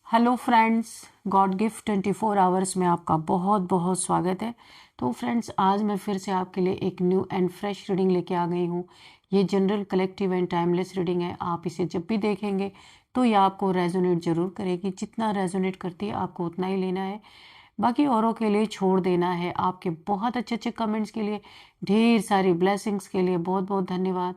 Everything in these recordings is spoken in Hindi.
Hello friends, God gift 24 hours में आपका बहुत बहुत स्वागत है। तो फ्रेंड्स, आज मैं फिर से आपके लिए एक न्यू एंड फ्रेश रीडिंग लेके आ गई हूँ। ये general, collective and timeless reading है। आप इसे जब भी देखेंगे तो ये आपको रेजोनेट ज़रूर करेगी। जितना रेजोनेट करती है आपको उतना ही लेना है, बाकी औरों के लिए छोड़ देना है। आपके बहुत अच्छे अच्छे कमेंट्स के लिए, ढेर सारी ब्लेसिंग्स के लिए बहुत बहुत धन्यवाद।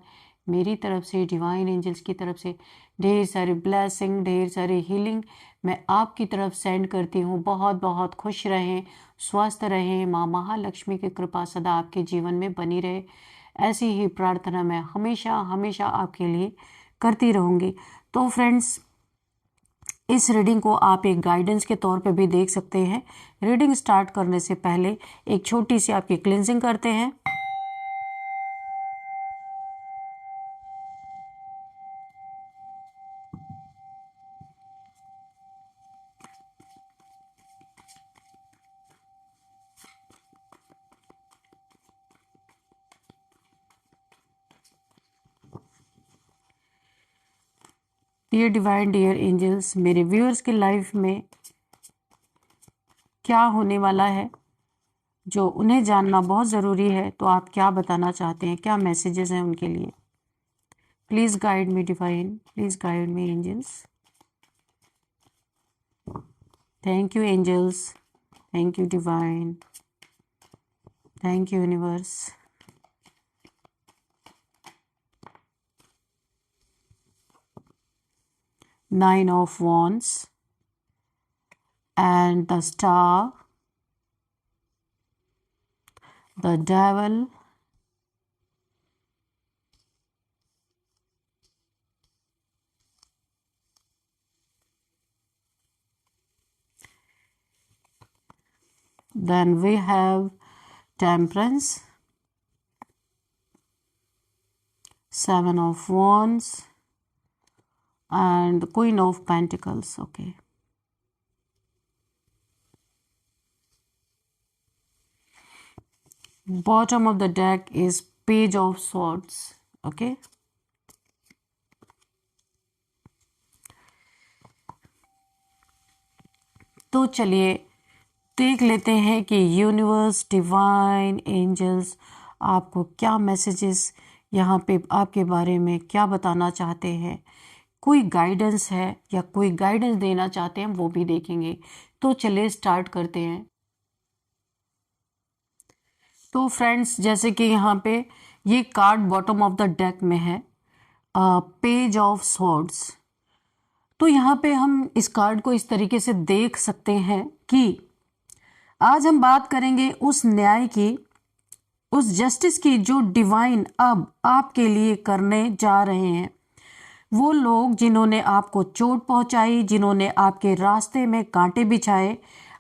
मेरी तरफ से, डिवाइन एंजल्स की तरफ से ढेर सारी ब्लेसिंग, ढेर सारी हीलिंग मैं आपकी तरफ सेंड करती हूँ। बहुत बहुत खुश रहें, स्वस्थ रहें, माँ महालक्ष्मी की कृपा सदा आपके जीवन में बनी रहे। ऐसी ही प्रार्थना मैं हमेशा हमेशा आपके लिए करती रहूँगी। तो फ्रेंड्स, इस रीडिंग को आप एक गाइडेंस के तौर पे भी देख सकते हैं। रीडिंग स्टार्ट करने से पहले एक छोटी सी आपकी क्लिनजिंग करते हैं। डियर डिवाइन, डियर एंजल्स, मेरे व्यूअर्स की लाइफ में क्या होने वाला है जो उन्हें जानना बहुत ज़रूरी है, तो आप क्या बताना चाहते हैं, क्या मैसेजेस हैं उनके लिए? Please guide me divine, please guide me angels. Thank you angels, thank you divine, thank you universe. Nine of Wands and the Star, the Devil, then we have Temperance, Seven of Wands and Queen of Pentacles. Okay, bottom of the deck is Page of Swords. Okay, तो चलिए देख लेते हैं कि यूनिवर्स, डिवाइन एंजल्स आपको क्या मैसेजेस यहाँ पे आपके बारे में क्या बताना चाहते हैं। कोई गाइडेंस है या कोई गाइडेंस देना चाहते हैं, वो भी देखेंगे। तो चलिए स्टार्ट करते हैं। तो फ्रेंड्स, जैसे कि यहाँ पे ये card bottom of the deck में है, पेज ऑफ स्वॉर्ड्स। तो यहाँ पे हम इस कार्ड को इस तरीके से देख सकते हैं कि आज हम बात करेंगे उस न्याय की, उस जस्टिस की जो डिवाइन अब आपके लिए करने जा रहे हैं। वो लोग जिन्होंने आपको चोट पहुंचाई, जिन्होंने आपके रास्ते में कांटे बिछाए,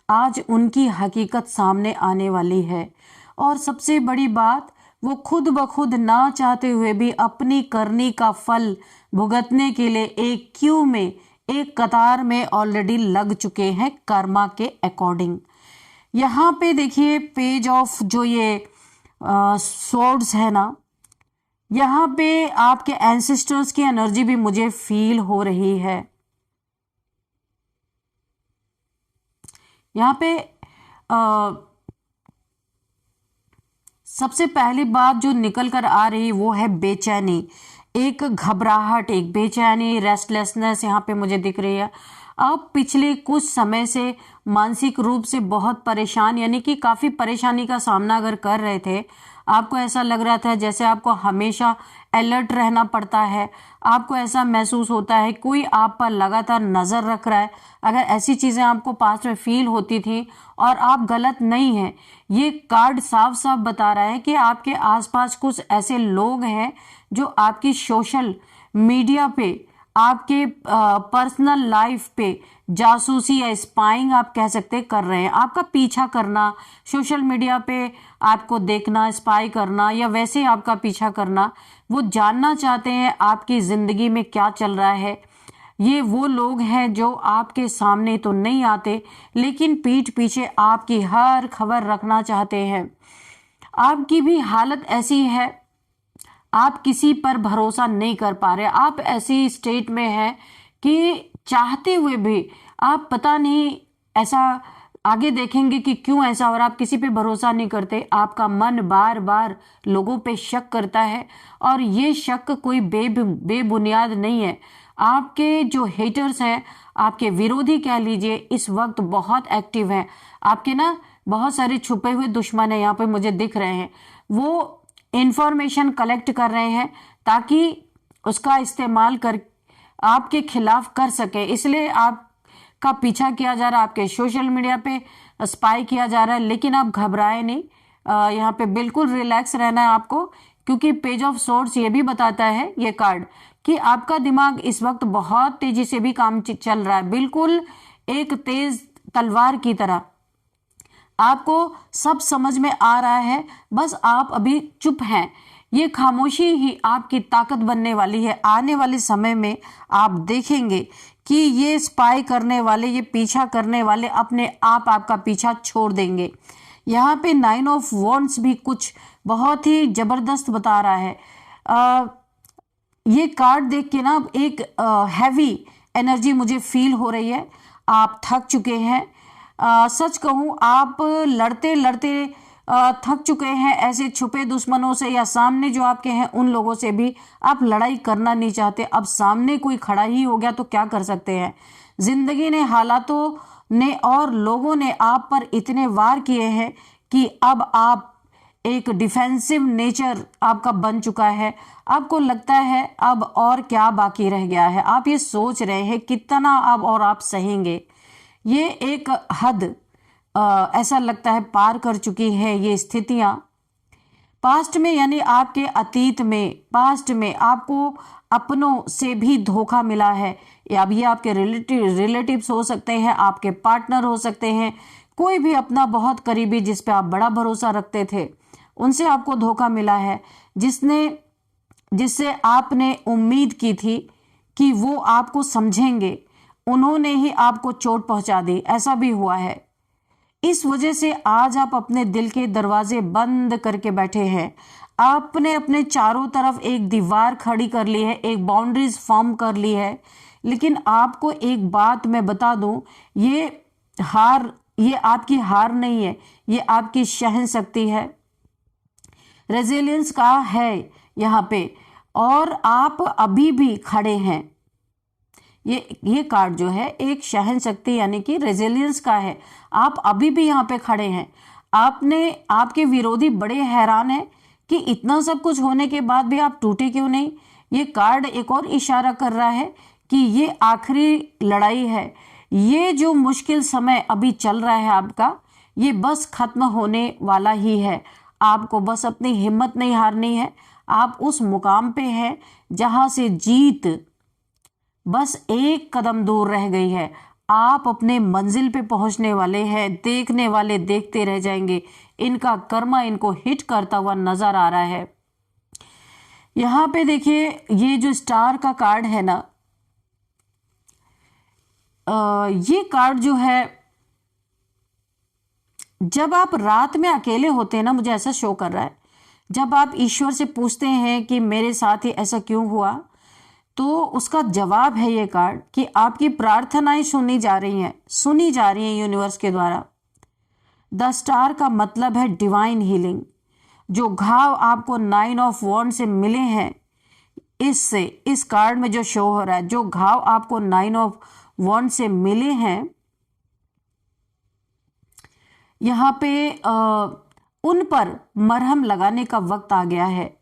आज उनकी हकीकत सामने आने वाली है। और सबसे बड़ी बात, वो खुद ब खुद ना चाहते हुए भी अपनी करनी का फल भुगतने के लिए एक क्यू में, एक कतार में ऑलरेडी लग चुके हैं कर्मा के अकॉर्डिंग। यहाँ पे देखिए पेज ऑफ जो ये स्वॉर्ड्स है ना, यहाँ पे आपके एंसेस्टर्स की एनर्जी भी मुझे फील हो रही है। यहाँ पे सबसे पहली बात जो निकल कर आ रही वो है बेचैनी, एक घबराहट, एक बेचैनी, रेस्टलेसनेस यहाँ पे मुझे दिख रही है। आप पिछले कुछ समय से मानसिक रूप से बहुत परेशान, यानी कि काफ़ी परेशानी का सामना अगर कर रहे थे, आपको ऐसा लग रहा था जैसे आपको हमेशा अलर्ट रहना पड़ता है, आपको ऐसा महसूस होता है कोई आप पर लगातार नज़र रख रहा है। अगर ऐसी चीज़ें आपको पास्ट में फील होती थी और आप गलत नहीं हैं, ये कार्ड साफ साफ बता रहा है कि आपके आसपास कुछ ऐसे लोग हैं जो आपकी सोशल मीडिया पे, आपके पर्सनल लाइफ पे जासूसी या स्पाइंग आप कह सकते कर रहे हैं। आपका पीछा करना, सोशल मीडिया पे आपको देखना, स्पाई करना या वैसे आपका पीछा करना, वो जानना चाहते हैं आपकी ज़िंदगी में क्या चल रहा है। ये वो लोग हैं जो आपके सामने तो नहीं आते, लेकिन पीठ पीछे आपकी हर खबर रखना चाहते हैं। आपकी भी हालत ऐसी है, आप किसी पर भरोसा नहीं कर पा रहे, आप ऐसी स्टेट में हैं कि चाहते हुए भी आप पता नहीं ऐसा आगे देखेंगे कि क्यों ऐसा, और आप किसी पे भरोसा नहीं करते। आपका मन बार बार लोगों पे शक करता है, और ये शक कोई बेबुनियाद नहीं है। आपके जो हेटर्स हैं, आपके विरोधी कह लीजिए, इस वक्त बहुत एक्टिव हैं। आपके ना बहुत सारे छुपे हुए दुश्मन है यहाँ पे मुझे दिख रहे हैं। वो इंफॉर्मेशन कलेक्ट कर रहे हैं ताकि उसका इस्तेमाल कर आपके खिलाफ कर सके, इसलिए आपका पीछा किया जा रहा है, आपके सोशल मीडिया पे स्पाई किया जा रहा है। लेकिन आप घबराए नहीं, यहाँ पे बिल्कुल रिलैक्स रहना है आपको, क्योंकि पेज ऑफ सोर्स ये भी बताता है ये कार्ड कि आपका दिमाग इस वक्त बहुत तेजी से भी काम चल रहा है, बिल्कुल एक तेज तलवार की तरह। आपको सब समझ में आ रहा है, बस आप अभी चुप हैं। ये खामोशी ही आपकी ताकत बनने वाली है। आने वाले समय में आप देखेंगे कि ये स्पाई करने वाले, ये पीछा करने वाले अपने आप आपका पीछा छोड़ देंगे। यहाँ पे 9 ऑफ वॉन्ड्स भी कुछ बहुत ही जबरदस्त बता रहा है। ये कार्ड देख के ना एक हैवी एनर्जी मुझे फील हो रही है। आप थक चुके हैं। सच कहूँ, आप लड़ते लड़ते थक चुके हैं ऐसे छुपे दुश्मनों से, या सामने जो आपके हैं उन लोगों से भी आप लड़ाई करना नहीं चाहते। अब सामने कोई खड़ा ही हो गया तो क्या कर सकते हैं। जिंदगी ने, हालातों ने और लोगों ने आप पर इतने वार किए हैं कि अब आप एक डिफेंसिव नेचर आपका बन चुका है। आपको लगता है अब और क्या बाकी रह गया है। आप ये सोच रहे हैं कितना अब और आप सहेंगे। ये एक हद ऐसा लगता है पार कर चुकी है ये स्थितियां। पास्ट में, यानी आपके अतीत में, पास्ट में आपको अपनों से भी धोखा मिला है। अब ये आपके रिलेटिव्स हो सकते हैं, आपके पार्टनर हो सकते हैं, कोई भी अपना बहुत करीबी जिस पे आप बड़ा भरोसा रखते थे, उनसे आपको धोखा मिला है। जिससे आपने उम्मीद की थी कि वो आपको समझेंगे, उन्होंने ही आपको चोट पहुंचा दी। ऐसा भी हुआ है। इस वजह से आज आप अपने दिल के दरवाजे बंद करके बैठे हैं। आपने अपने चारों तरफ एक दीवार खड़ी कर ली है, एक बाउंड्रीज फॉर्म कर ली है। लेकिन आपको एक बात मैं बता दूं, ये आपकी हार नहीं है, ये आपकी सहनशक्ति है, रेजिलियंस का है यहाँ पे, और आप अभी भी खड़े हैं। ये कार्ड जो है एक सहनशक्ति यानी कि रेजिलियंस का है। आप अभी भी यहाँ पे खड़े हैं। आपके विरोधी बड़े हैरान हैं कि इतना सब कुछ होने के बाद भी आप टूटे क्यों नहीं। ये कार्ड एक और इशारा कर रहा है कि ये आखिरी लड़ाई है। ये जो मुश्किल समय अभी चल रहा है आपका, ये बस खत्म होने वाला ही है। आपको बस अपनी हिम्मत नहीं हारनी है। आप उस मुकाम पे हैं जहां से जीत बस एक कदम दूर रह गई है। आप अपने मंजिल पे पहुंचने वाले हैं। देखने वाले देखते रह जाएंगे। इनका कर्मा इनको हिट करता हुआ नजर आ रहा है। यहां पे देखिए, ये जो स्टार का कार्ड है ना, ये कार्ड जो है, जब आप रात में अकेले होते हैं ना, मुझे ऐसा शो कर रहा है, जब आप ईश्वर से पूछते हैं कि मेरे साथ ही ऐसा क्यों हुआ, तो उसका जवाब है ये कार्ड कि आपकी प्रार्थनाएं सुनी जा रही हैं यूनिवर्स के द्वारा। द स्टार का मतलब है डिवाइन हीलिंग। जो घाव आपको 9 ऑफ वॉन्ड से मिले हैं, इस कार्ड में जो शो हो रहा है, जो घाव आपको 9 ऑफ वॉन्ड से मिले हैं, यहाँ पे उन पर मरहम लगाने का वक्त आ गया है।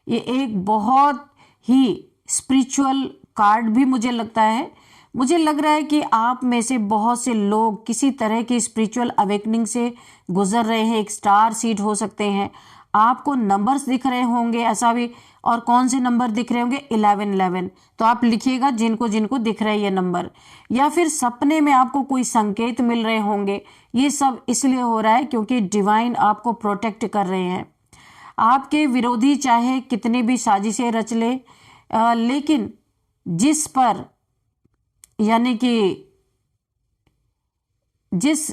ये एक बहुत ही स्पिरिचुअल कार्ड भी मुझे लगता है। मुझे लग रहा है कि आप में से बहुत से लोग किसी तरह की स्पिरिचुअल अवेकनिंग से गुजर रहे हैं। एक स्टार सीड हो सकते हैं। आपको नंबर्स दिख रहे होंगे, ऐसा भी। और कौन से नंबर दिख रहे होंगे? 1111। तो आप लिखिएगा जिनको जिनको दिख रहा है ये नंबर, या फिर सपने में आपको कोई संकेत मिल रहे होंगे। ये सब इसलिए हो रहा है क्योंकि डिवाइन आपको प्रोटेक्ट कर रहे हैं। आपके विरोधी चाहे कितनी भी साजिशें रच ले, लेकिन जिस पर, यानी कि जिस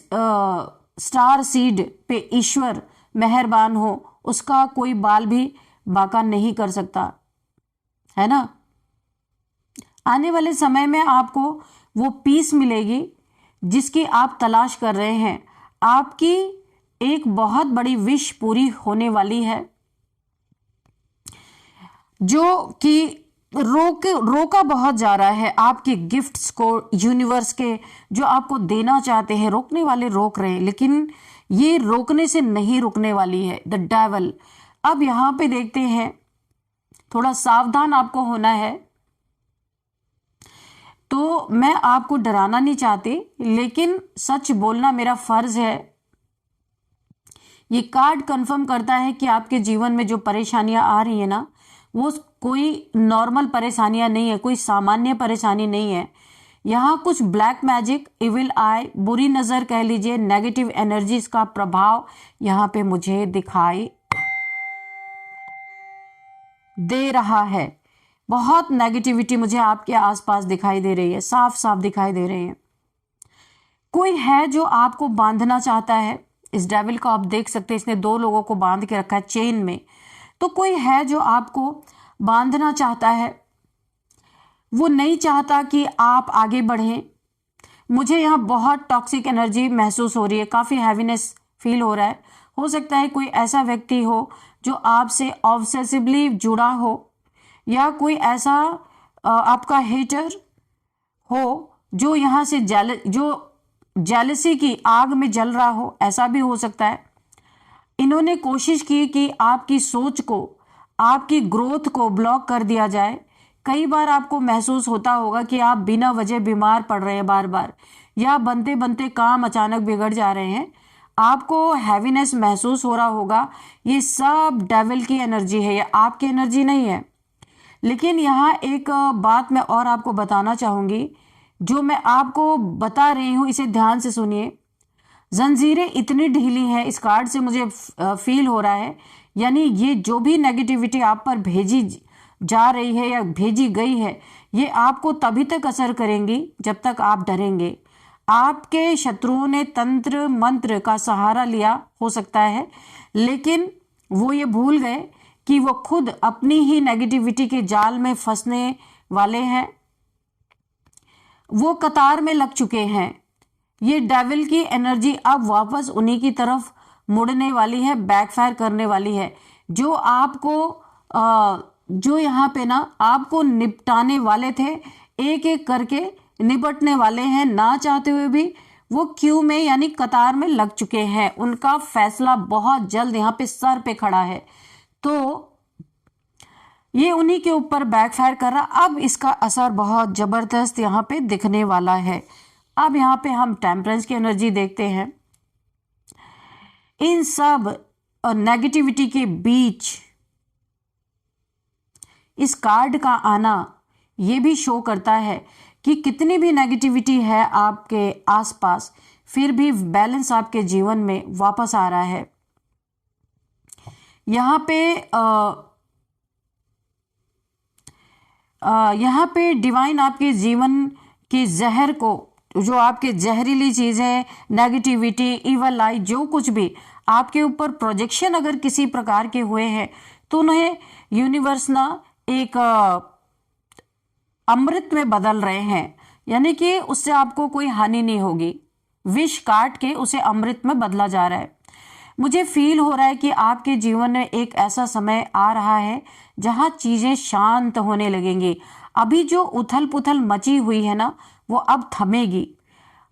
स्टार सीड पे ईश्वर मेहरबान हो, उसका कोई बाल भी बाका नहीं कर सकता, है ना। आने वाले समय में आपको वो पीस मिलेगी जिसकी आप तलाश कर रहे हैं। आपकी एक बहुत बड़ी विश पूरी होने वाली है जो कि रोका बहुत जा रहा है। आपके गिफ्ट्स को यूनिवर्स के जो आपको देना चाहते हैं, रोकने वाले रोक रहे हैं, लेकिन ये रोकने से नहीं रुकने वाली है द डेविल। अब यहां पे देखते हैं, थोड़ा सावधान आपको होना है। तो मैं आपको डराना नहीं चाहती, लेकिन सच बोलना मेरा फर्ज है। ये कार्ड कंफर्म करता है कि आपके जीवन में जो परेशानियां आ रही है ना, वो कोई नॉर्मल परेशानियां नहीं है, कोई सामान्य परेशानी नहीं है। यहाँ कुछ ब्लैक मैजिक, इविल आई, बुरी नजर कह लीजिए, नेगेटिव एनर्जीज का प्रभाव यहाँ पे मुझे दिखाई दे रहा है। बहुत नेगेटिविटी मुझे आपके आसपास दिखाई दे रही है, साफ साफ दिखाई दे रही है। कोई है जो आपको बांधना चाहता है। इस डेविल को आप देख सकते हैं, इसने 2 लोगों को बांध के रखा है चेन में। तो कोई है जो आपको बांधना चाहता है, वो नहीं चाहता कि आप आगे बढ़ें। मुझे यहाँ बहुत टॉक्सिक एनर्जी महसूस हो रही है, काफ़ी हैवीनेस फील हो रहा है। हो सकता है कोई ऐसा व्यक्ति हो जो आपसे ऑब्सेसिवली जुड़ा हो, या कोई ऐसा आपका हेटर हो जो यहाँ से जेलसी की आग में जल रहा हो, ऐसा भी हो सकता है। इन्होंने कोशिश की कि आपकी सोच को, आपकी ग्रोथ को ब्लॉक कर दिया जाए। कई बार आपको महसूस होता होगा कि आप बिना वजह बीमार पड़ रहे हैं बार बार, या बनते बनते काम अचानक बिगड़ जा रहे हैं। आपको हैवीनेस महसूस हो रहा होगा। ये सब डेविल की एनर्जी है, ये आपकी एनर्जी नहीं है। लेकिन यहाँ एक बात मैं और आपको बताना चाहूँगी, जो मैं आपको बता रही हूँ इसे ध्यान से सुनिए। जंजीरें इतनी ढीली हैं, इस कार्ड से मुझे फील हो रहा है, यानी ये जो भी नेगेटिविटी आप पर भेजी जा रही है या भेजी गई है, ये आपको तभी तक असर करेंगी जब तक आप डरेंगे। आपके शत्रुओं ने तंत्र मंत्र का सहारा लिया हो सकता है, लेकिन वो ये भूल गए कि वो खुद अपनी ही नेगेटिविटी के जाल में फंसने वाले हैं। वो कतार में लग चुके हैं। ये डेविल की एनर्जी अब वापस उन्हीं की तरफ मुड़ने वाली है, बैकफायर करने वाली है। जो आपको जो यहाँ पे ना आपको निपटाने वाले थे, एक एक करके निपटने वाले हैं, ना चाहते हुए भी वो क्यू में यानी कतार में लग चुके हैं। उनका फैसला बहुत जल्द यहाँ पे सर पे खड़ा है, तो ये उन्हीं के ऊपर बैकफायर कर रहा। अब इसका असर बहुत जबरदस्त यहाँ पे दिखने वाला है। अब यहाँ पे हम टेम्परेंस की एनर्जी देखते हैं। इन सब नेगेटिविटी के बीच इस कार्ड का आना ये भी शो करता है कि कितनी भी नेगेटिविटी है आपके आसपास, फिर भी बैलेंस आपके जीवन में वापस आ रहा है। यहाँ पे डिवाइन आपके जीवन के जहर को, जो आपके जहरीली चीज़ें, नेगेटिविटी, इवल आई, जो कुछ भी आपके ऊपर प्रोजेक्शन अगर किसी प्रकार के हुए हैं, तो उन्हें यूनिवर्स ना एक अमृत में बदल रहे हैं, यानी कि उससे आपको कोई हानि नहीं होगी। विष काट के उसे अमृत में बदला जा रहा है। मुझे फील हो रहा है कि आपके जीवन में एक ऐसा समय आ रहा है जहां चीजें शांत होने लगेंगी। अभी जो उथल पुथल मची हुई है ना, वो अब थमेगी।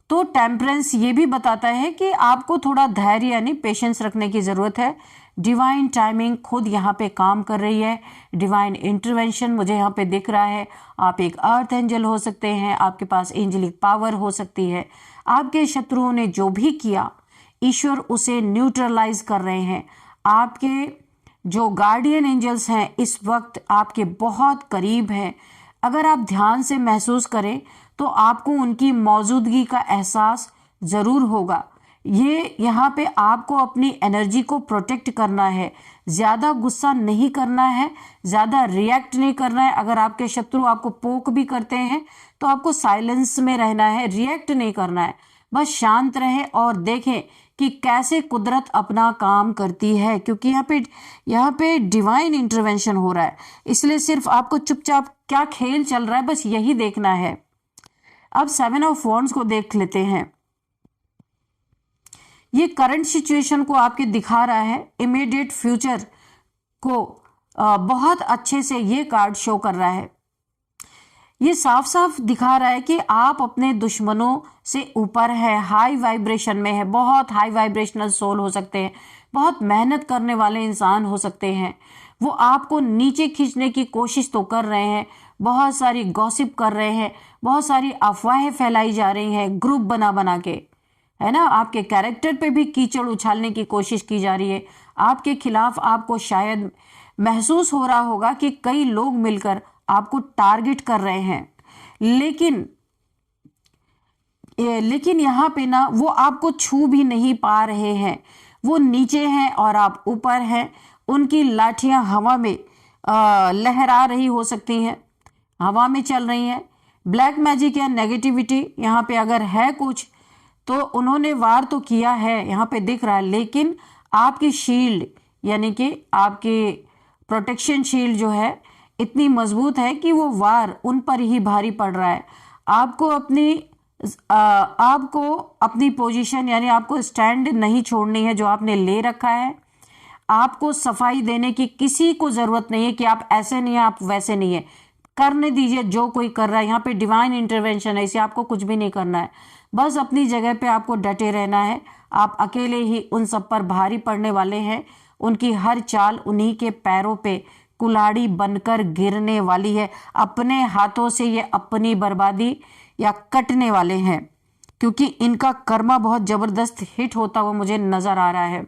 तो टेम्परेंस ये भी बताता है कि आपको थोड़ा धैर्य यानी पेशेंस रखने की जरूरत है। डिवाइन टाइमिंग खुद यहाँ पे काम कर रही है। डिवाइन इंटरवेंशन मुझे यहाँ पे दिख रहा है। आप एक अर्थ एंजल हो सकते हैं, आपके पास एंजेलिक पावर हो सकती है। आपके शत्रुओं ने जो भी किया, ईश्वर उसे न्यूट्रलाइज कर रहे हैं। आपके जो गार्डियन एंजल्स हैं इस वक्त आपके बहुत करीब हैं। अगर आप ध्यान से महसूस करें तो आपको उनकी मौजूदगी का एहसास ज़रूर होगा। ये यहाँ पे आपको अपनी एनर्जी को प्रोटेक्ट करना है, ज़्यादा गुस्सा नहीं करना है, ज़्यादा रिएक्ट नहीं करना है। अगर आपके शत्रु आपको पोक भी करते हैं तो आपको साइलेंस में रहना है, रिएक्ट नहीं करना है। बस शांत रहें और देखें कि कैसे कुदरत अपना काम करती है, क्योंकि यहाँ पे डिवाइन इंटरवेंशन हो रहा है। इसलिए सिर्फ आपको चुपचाप क्या खेल चल रहा है बस यही देखना है। अब 7 ऑफ वॉन्ड्स को देख लेते हैं। ये करंट सिचुएशन को आपके दिखा रहा है, इमीडिएट फ्यूचर को बहुत अच्छे से ये कार्ड शो कर रहा है। ये साफ साफ दिखा रहा है कि आप अपने दुश्मनों से ऊपर है, हाई वाइब्रेशन में है, बहुत हाई वाइब्रेशनल सोल हो सकते हैं, बहुत मेहनत करने वाले इंसान हो सकते हैं। वो आपको नीचे खींचने की कोशिश तो कर रहे हैं, बहुत सारी गॉसिप कर रहे हैं, बहुत सारी अफवाहें फैलाई जा रही हैं ग्रुप बना बना के, है ना। आपके कैरेक्टर पे भी कीचड़ उछालने की कोशिश की जा रही है। आपके खिलाफ आपको शायद महसूस हो रहा होगा कि कई लोग मिलकर आपको टारगेट कर रहे हैं, लेकिन यहाँ पे ना वो आपको छू भी नहीं पा रहे हैं। वो नीचे हैं और आप ऊपर हैं। उनकी लाठियां हवा में लहरा रही हो सकती हैं, हवा में चल रही हैं। ब्लैक मैजिक या नेगेटिविटी यहाँ पे अगर है कुछ तो उन्होंने वार तो किया है, यहाँ पे दिख रहा है, लेकिन आपकी शील्ड यानी कि आपकी प्रोटेक्शन शील्ड जो है इतनी मजबूत है कि वो वार उन पर ही भारी पड़ रहा है। आपको अपनी पोजीशन यानी आपको स्टैंड नहीं छोड़नी है जो आपने ले रखा है। आपको सफाई देने की किसी को जरूरत नहीं है कि आप ऐसे नहीं है, आप वैसे नहीं है। करने दीजिए जो कोई कर रहा है। यहाँ पे डिवाइन इंटरवेंशन है, इसे आपको कुछ भी नहीं करना है, बस अपनी जगह पे आपको डटे रहना है। आप अकेले ही उन सब पर भारी पड़ने वाले हैं। उनकी हर चाल उन्हीं के पैरों पे कुल्हाड़ी बनकर गिरने वाली है। अपने हाथों से ये अपनी बर्बादी या कटने वाले हैं, क्योंकि इनका कर्मा बहुत जबरदस्त हिट होता हुआ मुझे नजर आ रहा है।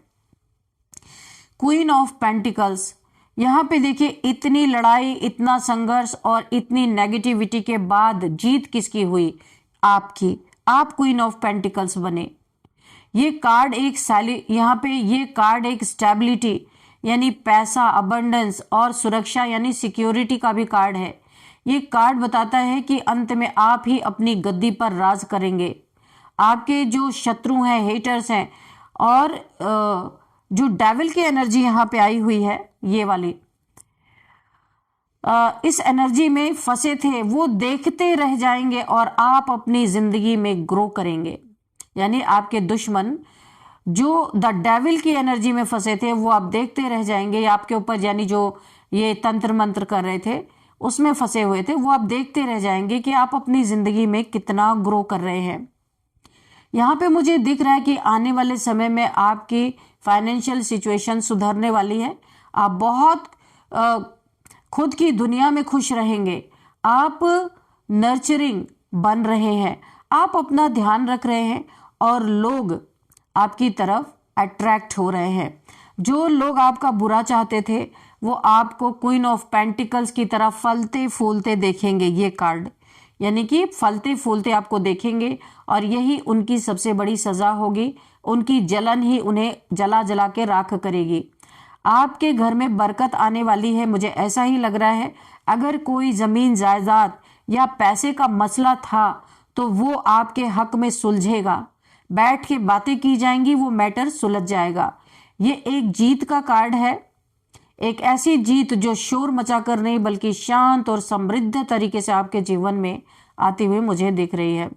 क्वीन ऑफ पेंटिकल्स, यहाँ पे देखिए इतनी लड़ाई, इतना संघर्ष और इतनी नेगेटिविटी के बाद जीत किसकी हुई? आपकी। आप क्वीन ऑफ पेंटिकल्स बने। ये कार्ड यहाँ पे ये कार्ड एक स्टेबिलिटी यानी पैसा, अबंडेंस और सुरक्षा यानी सिक्योरिटी का भी कार्ड है। ये कार्ड बताता है कि अंत में आप ही अपनी गद्दी पर राज करेंगे। आपके जो शत्रु हैं, हेटर्स हैं और जो डेविल की एनर्जी यहाँ पे आई हुई है, ये वाली इस एनर्जी में फंसे थे, वो देखते रह जाएंगे और आप अपनी जिंदगी में ग्रो करेंगे। यानी आपके दुश्मन जो द डेविल की एनर्जी में फंसे थे वो आप देखते रह जाएंगे। आपके ऊपर यानी जो ये तंत्र मंत्र कर रहे थे उसमें फंसे हुए थे, वो आप देखते रह जाएंगे कि आप अपनी जिंदगी में कितना ग्रो कर रहे हैं। यहाँ पे मुझे दिख रहा है कि आने वाले समय में आपकी फाइनेंशियल सिचुएशन सुधरने वाली है। आप बहुत खुद की दुनिया में खुश रहेंगे। आप नर्चरिंग बन रहे हैं, आप अपना ध्यान रख रहे हैं और लोग आपकी तरफ अट्रैक्ट हो रहे हैं। जो लोग आपका बुरा चाहते थे वो आपको क्वीन ऑफ पेंटिकल्स की तरह फलते फूलते देखेंगे। ये कार्ड यानी कि फलते फूलते आपको देखेंगे और यही उनकी सबसे बड़ी सजा होगी। उनकी जलन ही उन्हें जला जला के राख करेगी। आपके घर में बरकत आने वाली है, मुझे ऐसा ही लग रहा है। अगर कोई जमीन जायदाद या पैसे का मसला था तो वो आपके हक में सुलझेगा। बैठ के बातें की जाएंगी, वो मैटर सुलझ जाएगा। ये एक जीत का कार्ड है, एक ऐसी जीत जो शोर मचाकर नहीं बल्कि शांत और समृद्ध तरीके से आपके जीवन में आती हुई मुझे दिख रही है।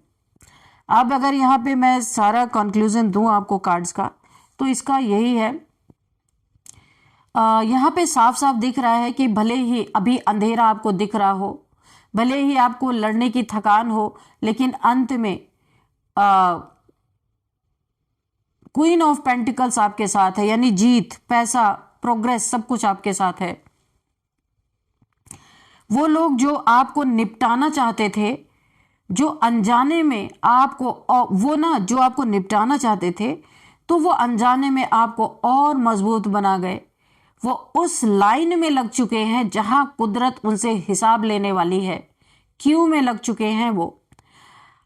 अब अगर यहाँ पे मैं सारा कंक्लूजन दूं आपको कार्ड्स का, तो इसका यही है। यहाँ पे साफ साफ दिख रहा है कि भले ही अभी अंधेरा आपको दिख रहा हो, भले ही आपको लड़ने की थकान हो, लेकिन अंत में क्वीन ऑफ पेंटिकल्स आपके साथ है। यानी जीत, पैसा, प्रोग्रेस सब कुछ आपके साथ है। वो लोग जो आपको निपटाना चाहते थे, जो अनजाने में आपको जो आपको निपटाना चाहते थे, तो वो अनजाने में आपको और मजबूत बना गए। वो उस लाइन में लग चुके हैं जहां कुदरत उनसे हिसाब लेने वाली है। क्यू में लग चुके हैं वो।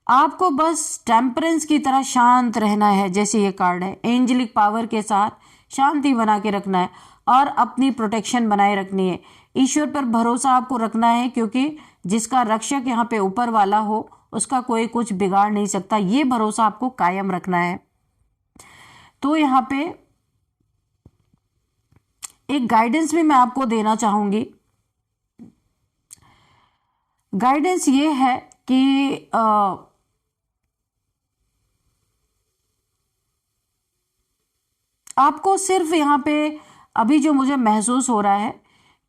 आपको बस टेम्परेंस की तरह शांत रहना है, जैसे ये कार्ड है। एंजेलिक पावर के साथ शांति बना के रखना है और अपनी प्रोटेक्शन बनाए रखनी है। ईश्वर पर भरोसा आपको रखना है, क्योंकि जिसका रक्षक यहाँ पे ऊपर वाला हो उसका कोई कुछ बिगाड़ नहीं सकता। ये भरोसा आपको कायम रखना है। तो यहाँ पे एक गाइडेंस भी मैं आपको देना चाहूंगी। गाइडेंस ये है कि आपको सिर्फ यहाँ पे अभी जो मुझे महसूस हो रहा है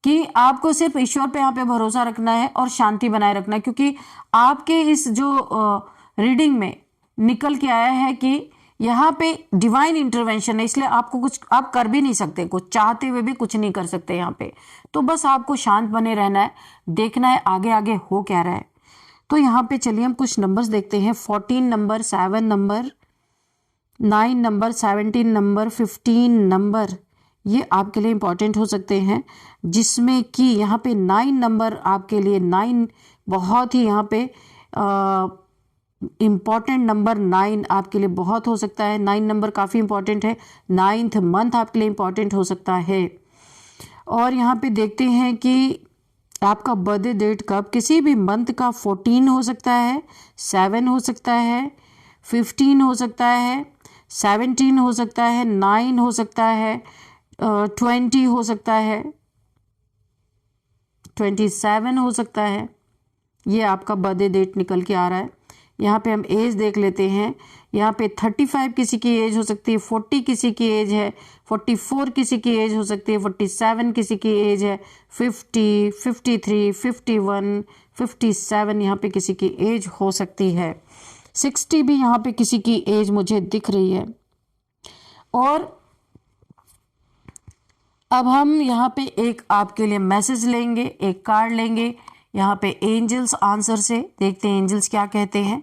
कि आपको सिर्फ ईश्वर पे यहाँ पे भरोसा रखना है और शांति बनाए रखना है, क्योंकि आपके इस जो रीडिंग में निकल के आया है कि यहाँ पे डिवाइन इंटरवेंशन है, इसलिए आपको कुछ आप कर भी नहीं सकते, कुछ चाहते हुए भी कुछ नहीं कर सकते यहाँ पे। तो बस आपको शांत बने रहना है, देखना है आगे आगे हो क्या रहा है। तो यहाँ पे चलिए हम कुछ नंबर्स देखते हैं। 14 number, 7 number, 9 number, 17 number, 15 number, ये आपके लिए इंपॉर्टेंट हो सकते हैं, जिसमें कि यहाँ पे 9 नंबर आपके लिए, 9 बहुत ही यहाँ पे इम्पॉर्टेंट नंबर 9 आपके लिए बहुत हो सकता है। 9 नंबर काफ़ी इंपॉर्टेंट है। 9th मंथ आपके लिए इंपॉर्टेंट हो सकता है। और यहाँ पे देखते हैं कि आपका बर्थडे डेट कब, किसी भी मंथ का 14 हो सकता है, 7 हो सकता है, 15 हो सकता है, 17 हो सकता है, 9 हो सकता है, 20 हो सकता है, 27 हो सकता है। ये आपका बर्थडे डेट निकल के आ रहा है। यहाँ पे हम एज देख लेते हैं। यहाँ पे 35 किसी की एज हो सकती है, 40 किसी की एज है, 44 किसी की एज हो सकती है, 47 किसी की एज है, 50, 53, 51, 57 यहाँ पे किसी की एज हो सकती है, 60 भी यहाँ पे किसी की एज मुझे दिख रही है। और अब हम यहाँ पे एक आपके लिए मैसेज लेंगे, एक कार्ड लेंगे यहाँ पे एंजल्स आंसर से, देखते हैं एंजल्स क्या कहते हैं,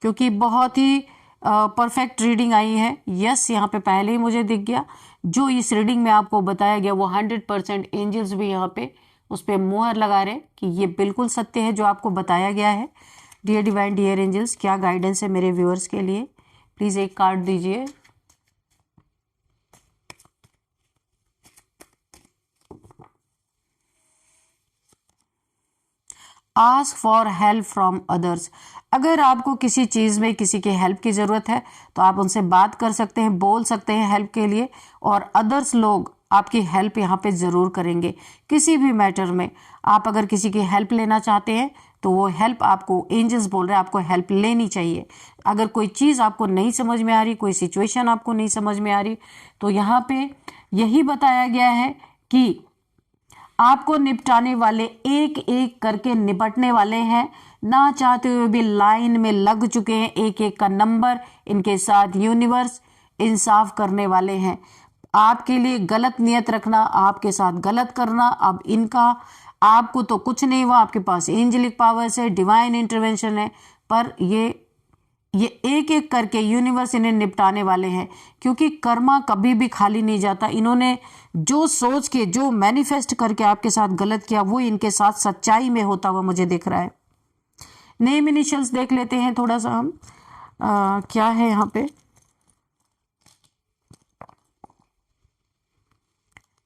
क्योंकि बहुत ही परफेक्ट रीडिंग आई है। यस, यहाँ पे पहले ही मुझे दिख गया, जो इस रीडिंग में आपको बताया गया वो 100% एंजल्स भी यहाँ पे उस पर मुहर लगा रहे कि ये बिल्कुल सत्य है जो आपको बताया गया है। डियर डिवाइन, डियर एंजल्स, क्या गाइडेंस है मेरे व्यूअर्स के लिए, प्लीज़ एक कार्ड दीजिए। Ask for help from others. अगर आपको किसी चीज़ में किसी की हेल्प की ज़रूरत है तो आप उनसे बात कर सकते हैं, बोल सकते हैं हेल्प के लिए, और अदर्स लोग आपकी हेल्प यहाँ पे ज़रूर करेंगे। किसी भी मैटर में आप अगर किसी की हेल्प लेना चाहते हैं तो वो हेल्प आपको, एंजल्स बोल रहे हैं आपको हेल्प लेनी चाहिए। अगर कोई चीज़ आपको नहीं समझ में आ रही, कोई सिचुएशन आपको नहीं समझ में आ रही, तो यहाँ पे यही बताया गया है कि आपको निपटाने वाले एक एक करके निपटने वाले हैं, ना चाहते हुए भी लाइन में लग चुके हैं, एक एक का नंबर इनके साथ यूनिवर्स इंसाफ करने वाले हैं। आपके लिए गलत नियत रखना, आपके साथ गलत करना, अब इनका आपको तो कुछ नहीं हुआ, आपके पास एंजेलिक पावर्स है, डिवाइन इंटरवेंशन है, पर ये एक एक करके यूनिवर्स इन्हें निपटाने वाले हैं, क्योंकि कर्मा कभी भी खाली नहीं जाता। इन्होंने जो सोच के, जो मैनिफेस्ट करके आपके साथ गलत किया, वो इनके साथ सच्चाई में होता हुआ मुझे दिख रहा है। नेम इनिशियल्स देख लेते हैं थोड़ा सा हम, क्या है यहाँ पे।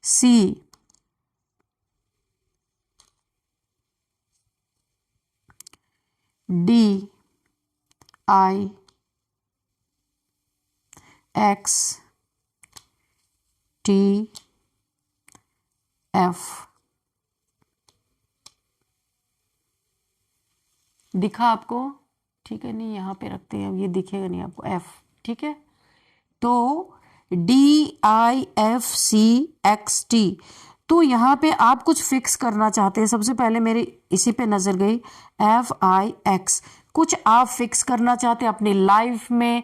सी, डी, आई, एक्स, टी, एफ। दिखा आपको? ठीक है, नहीं यहाँ पे रखते हैं, अब ये दिखेगा नहीं आपको, एफ। ठीक है, तो DIFCXT। तो यहाँ पे आप कुछ फिक्स करना चाहते हैं। सबसे पहले मेरी इसी पे नज़र गई, FIX। कुछ आप फिक्स करना चाहते हैं अपनी लाइफ में,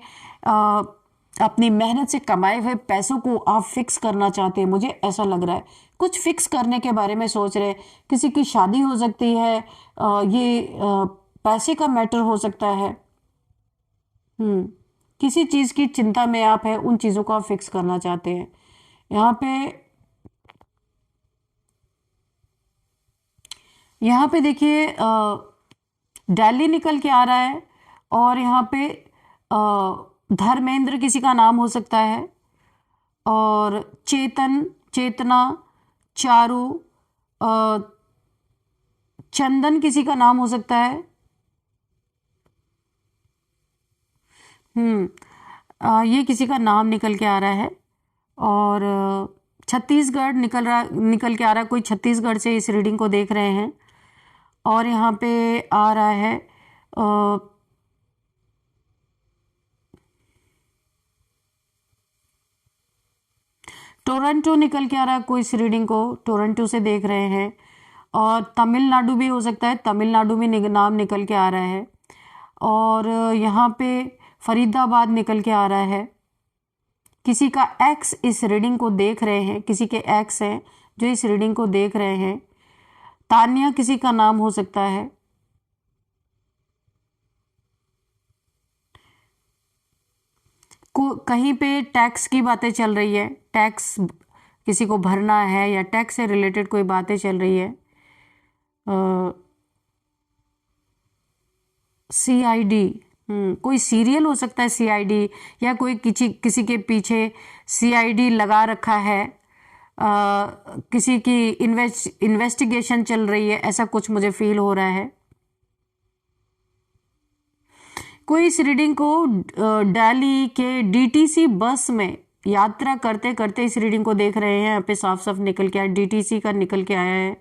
अपनी मेहनत से कमाए हुए पैसों को आप फिक्स करना चाहते हैं, मुझे ऐसा लग रहा है। कुछ फिक्स करने के बारे में सोच रहे हैं, किसी की शादी हो सकती है, ये पैसे का मैटर हो सकता है। किसी चीज़ की चिंता में आप है, उन चीज़ों को आप फिक्स करना चाहते हैं। यहाँ पे देखिए दिल्ली निकल के आ रहा है, और यहाँ पे धर्मेंद्र किसी का नाम हो सकता है, और चेतन, चेतना, चारू, चंदन किसी का नाम हो सकता है। ये किसी का नाम निकल के आ रहा है और छत्तीसगढ़ निकल के आ रहा है। कोई छत्तीसगढ़ से इस रीडिंग को देख रहे हैं और यहाँ पे आ रहा है टोरंटो निकल के आ रहा है। कोई इस रीडिंग को टोरंटो से देख रहे हैं और तमिलनाडु भी हो सकता है, तमिलनाडु में नाम निकल के आ रहा है और यहाँ पे फरीदाबाद निकल के आ रहा है। किसी का एक्स इस रीडिंग को देख रहे हैं, किसी के एक्स हैं जो इस रीडिंग को देख रहे हैं। तान्या किसी का नाम हो सकता है। कहीं पे टैक्स की बातें चल रही है, टैक्स किसी को भरना है या टैक्स से रिलेटेड कोई बातें चल रही है। CID, कोई सीरियल हो सकता है CID, या कोई किसी के पीछे CID लगा रखा है। किसी की इन्वेस्टिगेशन चल रही है, ऐसा कुछ मुझे फील हो रहा है। कोई इस रीडिंग को दिल्ली के DTC बस में यात्रा करते करते इस रीडिंग को देख रहे हैं। यहाँ पे साफ साफ निकल के आया, DTC का निकल के आया है।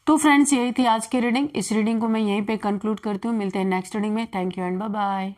तो फ्रेंड्स, यही थी आज की रीडिंग। इस रीडिंग को मैं यहीं पे कंक्लूड करती हूँ। मिलते हैं नेक्स्ट रीडिंग में। Thank you and bye bye.